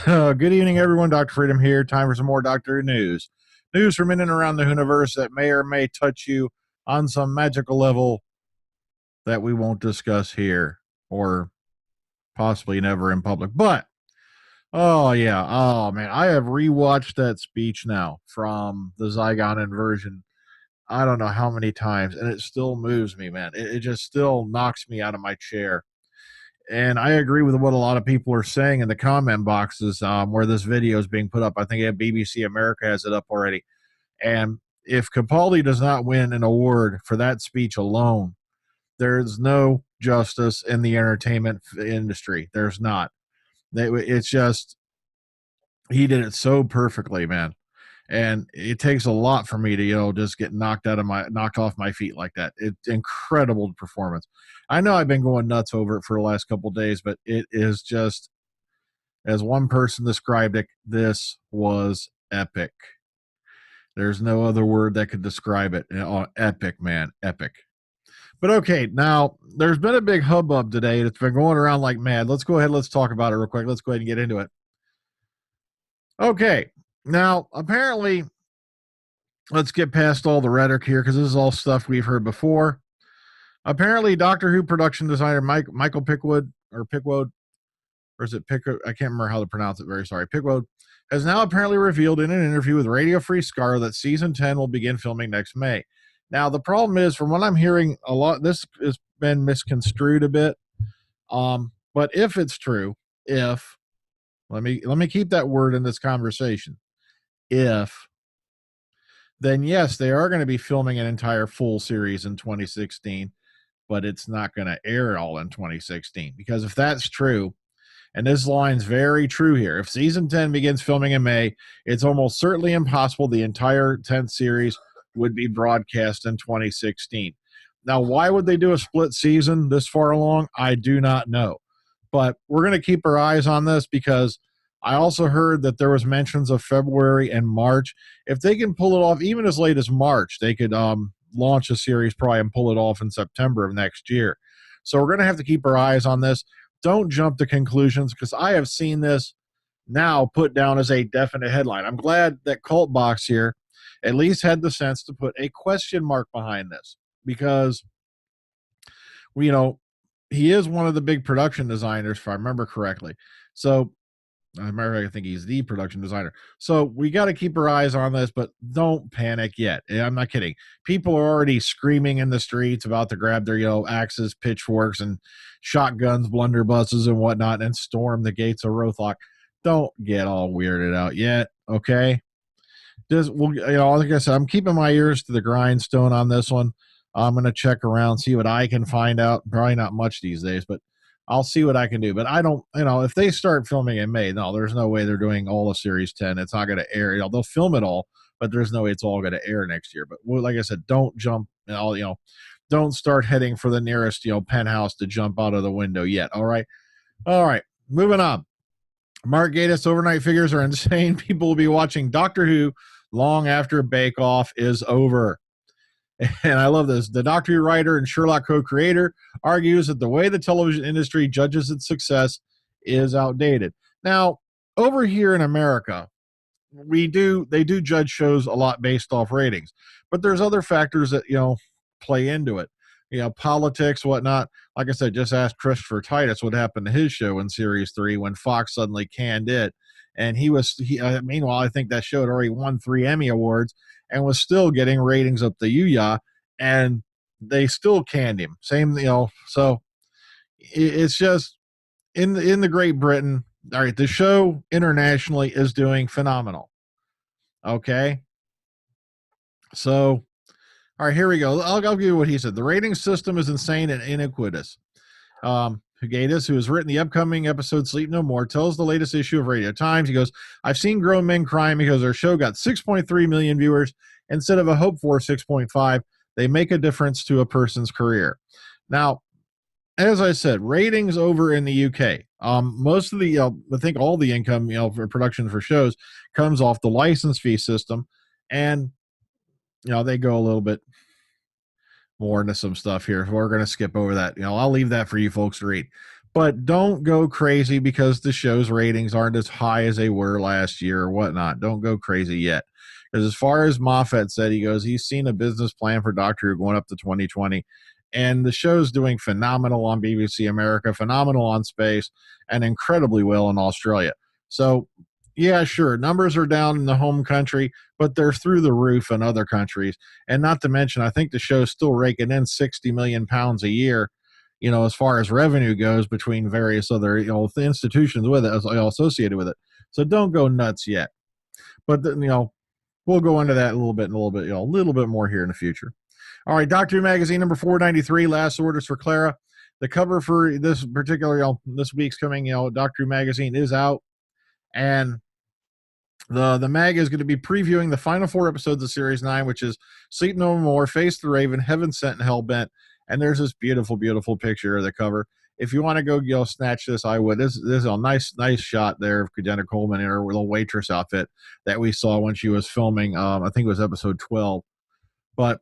Good evening, everyone. Dr. Freedom here. Time for some more Doctor Who news. News from in and around the universe that may or may touch you on some magical level that we won't discuss here or possibly never in public. But, oh, yeah. Oh, man. I have rewatched that speech now from the Zygon Inversion. I don't know how many times, and it still moves me, man. It just still knocks me out of my chair. And I agree with what a lot of people are saying in the comment boxes where this video is being put up. I think BBC America has it up already. And if Capaldi does not win an award for that speech alone, there's no justice in the entertainment industry. There's not. It's just, he did it so perfectly, man. And it takes a lot for me to, just get knocked off my feet like that. It's incredible performance. I know I've been going nuts over it for the last couple of days, but it is just, as one person described it, this was epic. There's no other word that could describe it. Epic, man, epic. But okay, now there's been a big hubbub today. It's been going around like mad. Let's go ahead. Let's talk about it real quick. Let's go ahead and get into it. Okay, now apparently, let's get past all the rhetoric here because this is all stuff we've heard before. Apparently, Doctor Who production designer Michael Pickwood, or is it Pickwood? I can't remember how to pronounce it. Very sorry. Pickwood has now apparently revealed in an interview with Radio Free Scar that season 10 will begin filming next May. Now, the problem is, from what I'm hearing, a lot this has been misconstrued a bit. But if it's true, if let me keep that word in this conversation, if, then yes, they are going to be filming an entire full series in 2016, but it's not going to air all in 2016. Because if that's true, and this line's very true here, if season 10 begins filming in May, it's almost certainly impossible the entire 10th series would be broadcast in 2016. Now, why would they do a split season this far along? I do not know. But we're going to keep our eyes on this because I also heard that there was mentions of February and March. If they can pull it off even as late as March, they could launch a series probably and pull it off in September of next year. So we're going to have to keep our eyes on this. Don't jump to conclusions because I have seen this now put down as a definite headline. I'm glad that Cult Box here at least had the sense to put a question mark behind this because, he is one of the big production designers, if I remember correctly. So I think he's the production designer. So we got to keep our eyes on this, but don't panic yet. I'm not kidding. People are already screaming in the streets about to grab their, axes, pitchforks, and shotguns, blunderbusses, and whatnot, and storm the gates of Rothlock. Don't get all weirded out yet, okay? Like I said, I'm keeping my ears to the grindstone on this one. I'm going to check around, see what I can find out. Probably not much these days, but I'll see what I can do. But I don't, if they start filming in May, no, there's no way they're doing all of Series 10. It's not going to air. They'll film it all, but there's no way it's all going to air next year. But like I said, don't jump, don't start heading for the nearest, penthouse to jump out of the window yet. All right. All right. Moving on. Mark Gatiss overnight figures are insane. People will be watching Doctor Who long after Bake Off is over. And I love this. The Doctor Who writer and Sherlock co-creator argues that the way the television industry judges its success is outdated. Now, over here in America, they do judge shows a lot based off ratings, but there's other factors that play into it. Politics, whatnot. Like I said, just ask Christopher Titus what happened to his show in Series 3 when Fox suddenly canned it. And meanwhile, I think that show had already won 3 Emmy Awards and was still getting ratings up the Yuya, and they still canned him. Same, so it's just in the Great Britain. All right, the show internationally is doing phenomenal. Okay. So, all right, here we go. I'll give you what he said. The rating system is insane and iniquitous. Gatiss, who has written the upcoming episode Sleep No More, tells the latest issue of Radio Times. He goes, I've seen grown men crying because their show got 6.3 million viewers instead of a hope for 6.5. They make a difference to a person's career. Now, as I said, ratings over in the UK, most of the, I think all the income, for production for shows comes off the license fee system. And, they go a little bit more into some stuff here. We're going to skip over that. I'll leave that for you folks to read. But don't go crazy because the show's ratings aren't as high as they were last year or whatnot. Don't go crazy yet. Because as far as Moffat said, he goes, he's seen a business plan for Doctor Who going up to 2020. And the show's doing phenomenal on BBC America, phenomenal on Space, and incredibly well in Australia. So, yeah, sure, numbers are down in the home country, but they're through the roof in other countries. And not to mention, I think the show's still raking in £60 million a year, as far as revenue goes between various other, institutions with it, associated with it. So don't go nuts yet. But, we'll go into that a little bit, a little bit more here in the future. All right, Doctor Who Magazine number 493, Last Orders for Clara. The cover for this particular, this week's coming, Doctor Who Magazine is out. And the mag is going to be previewing the final 4 episodes of Series 9, which is Sleep No More, Face the Raven, Heaven Sent, and Hellbent. And there's this beautiful, beautiful picture of the cover. If you want to go, snatch this, I would. This is a nice shot there of Jenna Coleman in her little waitress outfit that we saw when she was filming. I think it was episode 12. But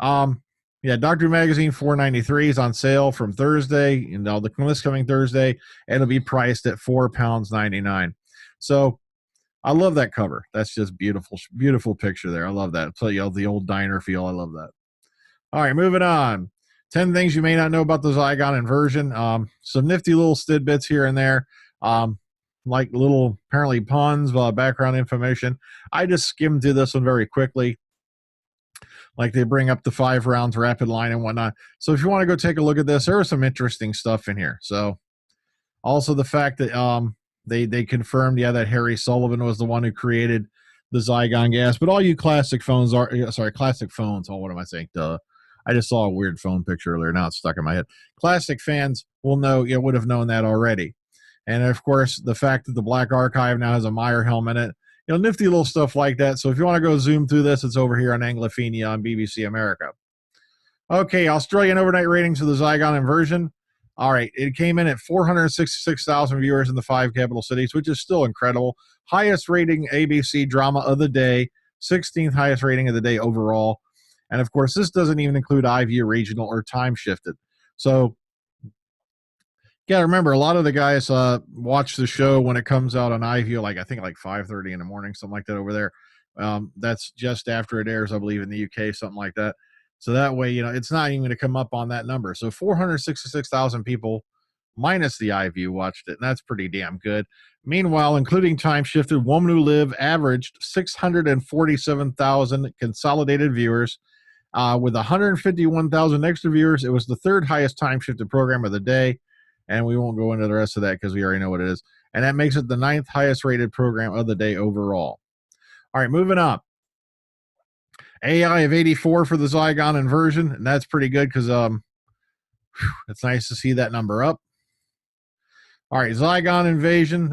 yeah, Doctor Who Magazine 493 is on sale from Thursday, this coming Thursday, and it'll be priced at £4.99. So I love that cover. That's just beautiful, beautiful picture there. I love that. So the old diner feel. I love that. All right, moving on. 10 things you may not know about the Zygon Inversion. Some nifty little tidbits here and there, like little apparently puns, background information. I just skimmed through this one very quickly. Like they bring up the 5 rounds rapid line and whatnot. So if you want to go take a look at this, there is some interesting stuff in here. So also the fact that they confirmed, that Harry Sullivan was the one who created the Zygon gas. But all you classic phones. Oh, what am I saying? Duh. I just saw a weird phone picture earlier. Now it's stuck in my head. Classic fans will know, would have known that already. And of course, the fact that the Black Archive now has a Meyer helm in it, nifty little stuff like that. So if you want to go zoom through this, it's over here on Anglophenia on BBC America. Okay, Australian overnight ratings of the Zygon Inversion. All right, it came in at 466,000 viewers in the 5 capital cities, which is still incredible. Highest rating ABC drama of the day, 16th highest rating of the day overall. And of course, this doesn't even include iView regional or time shifted. So, remember, a lot of the guys watch the show when it comes out on iView, I think 5:30 in the morning, something like that over there. That's just after it airs, I believe, in the UK, something like that. So that way, it's not even going to come up on that number. So 466,000 people minus the iView watched it, and that's pretty damn good. Meanwhile, including time shifted, Woman Who Live averaged 647,000 consolidated viewers. With 151,000 extra viewers, it was the 3rd highest time shifted program of the day. And we won't go into the rest of that because we already know what it is. And that makes it the 9th highest rated program of the day overall. All right, moving on. AI of 84 for the Zygon Inversion. And that's pretty good because it's nice to see that number up. All right, Zygon Invasion.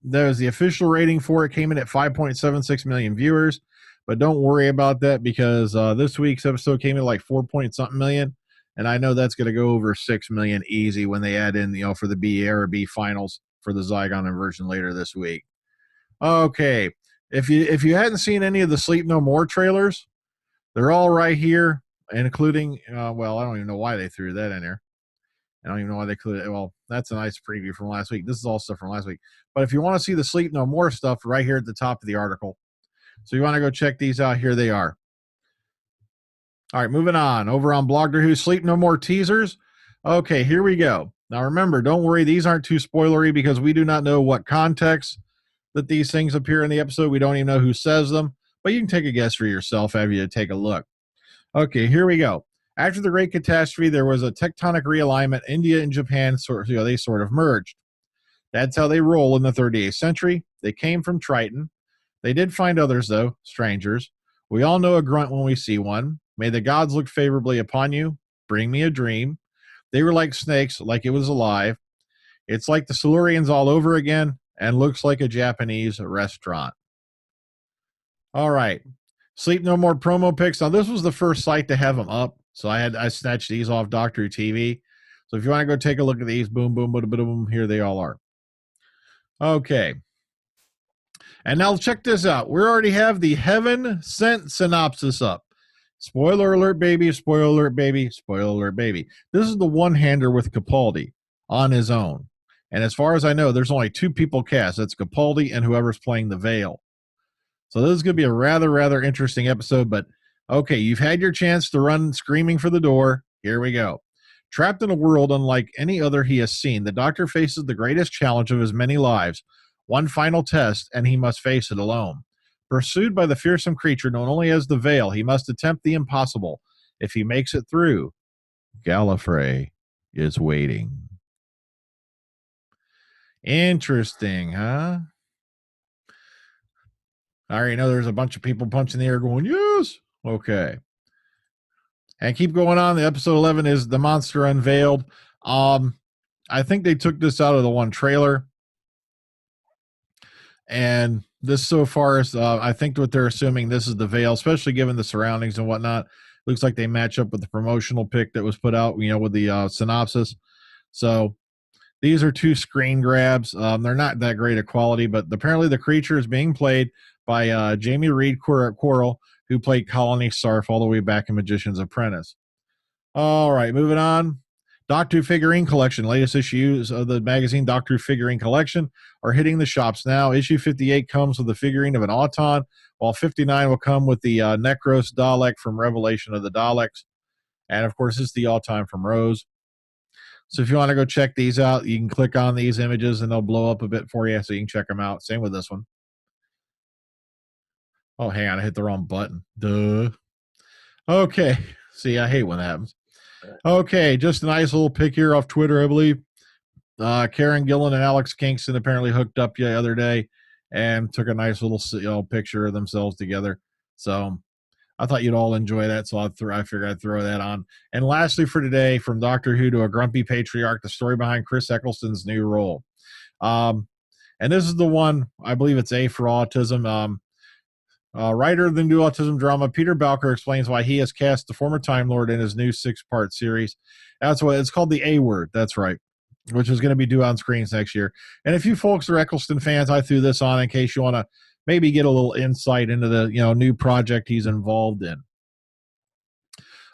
There's the official rating for it. Came in at 5.76 million viewers. But don't worry about that because this week's episode came in 4-point-something million. And I know that's going to go over 6 million easy when they add in, for the B or B finals for the Zygon Inversion later this week. Okay. If you hadn't seen any of the Sleep No More trailers, they're all right here, including, I don't even know why they threw that in there. I don't even know why they could. Well, that's a nice preview from last week. This is all stuff from last week. But if you want to see the Sleep No More stuff, right here at the top of the article. So you want to go check these out. Here they are. All right, moving on. Over on Blogger Who, Sleep No More teasers. Okay, here we go. Now remember, don't worry, these aren't too spoilery because we do not know what context that these things appear in the episode. We don't even know who says them, but you can take a guess for yourself after you take a look. Okay, here we go. After the Great Catastrophe, there was a tectonic realignment. India and Japan they sort of merged. That's how they roll in the 38th century. They came from Triton. They did find others, though, strangers. We all know a grunt when we see one. May the gods look favorably upon you. Bring me a dream. They were like snakes, like it was alive. It's like the Silurians all over again and looks like a Japanese restaurant. All right. Sleep No More promo pics. Now, this was the first site to have them up, so I snatched these off Doctor Who TV. So if you want to go take a look at these, boom, boom, boom, boom, boom, here they all are. Okay. And now check this out. We already have the Heaven Sent synopsis up. Spoiler alert, baby. Spoiler alert, baby. Spoiler alert, baby. This is the one-hander with Capaldi on his own. And as far as I know, there's only 2 people cast. That's Capaldi and whoever's playing the Veil. So this is going to be a rather interesting episode. But okay, you've had your chance to run screaming for the door. Here we go. Trapped in a world unlike any other he has seen, the Doctor faces the greatest challenge of his many lives. One final test, and he must face it alone. Pursued by the fearsome creature known only as the Veil, he must attempt the impossible. If he makes it through, Gallifrey is waiting. Interesting, huh? I already know there's a bunch of people punching the air going, yes. Okay. And keep going on. The episode 11 is The Monster Unveiled. I think they took this out of the one trailer. And this so far is, I think what they're assuming, this is the Veil, especially given the surroundings and whatnot. Looks like they match up with the promotional pic that was put out, with the synopsis. So these are 2 screen grabs. They're not that great a quality, but apparently the creature is being played by Jamie Reed Quarrell, who played Colony Sarf all the way back in Magician's Apprentice. All right, moving on. Doctor Who Figurine Collection. Latest issues of the magazine Doctor Who Figurine Collection are hitting the shops now. Issue 58 comes with the figurine of an Auton, while 59 will come with the Necros Dalek from Revelation of the Daleks. And, of course, this is the all-time from Rose. So if you want to go check these out, you can click on these images and they'll blow up a bit for you so you can check them out. Same with this one. Oh, hang on. I hit the wrong button. Duh. Okay. See, I hate when that happens. Okay. Just a nice little pic here off Twitter, I believe. Karen Gillan and Alex Kingston apparently hooked up the other day and took a nice little picture of themselves together. So I thought you'd all enjoy that, so I figured I'd throw that on. And lastly for today, from Doctor Who to a grumpy patriarch, the story behind Chris Eccleston's new role. And this is the one, I believe it's A for Autism. Writer of the new autism drama, Peter Balker, explains why he has cast the former Time Lord in his new 6-part series. That's what it's called, the A Word. That's right, which is going to be due on screens next year. And if you folks are Eccleston fans, I threw this on in case you want to maybe get a little insight into the new project he's involved in.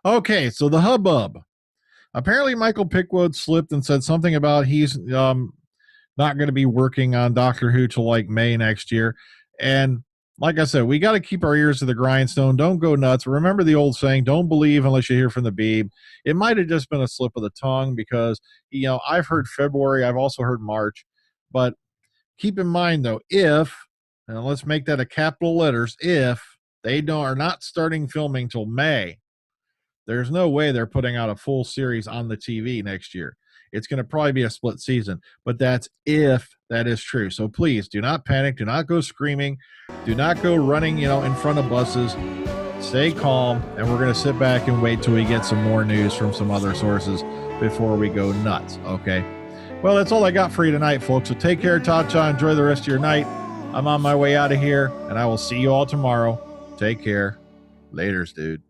Okay, so the hubbub. Apparently, Michael Pickwood slipped and said something about he's not going to be working on Doctor Who till like May next year. And like I said, we got to keep our ears to the grindstone. Don't go nuts. Remember the old saying, don't believe unless you hear from the Beeb. It might have just been a slip of the tongue because, I've heard February. I've also heard March. But keep in mind, though, and let's make that a capital letters, if they are not starting filming till May, there's no way they're putting out a full series on the TV next year. It's going to probably be a split season, but that's if that is true. So please do not panic. Do not go screaming. Do not go running, in front of buses. Stay calm, and we're going to sit back and wait till we get some more news from some other sources before we go nuts, okay? Well, that's all I got for you tonight, folks. So take care, Ta-cha. Enjoy the rest of your night. I'm on my way out of here, and I will see you all tomorrow. Take care. Laters, dude.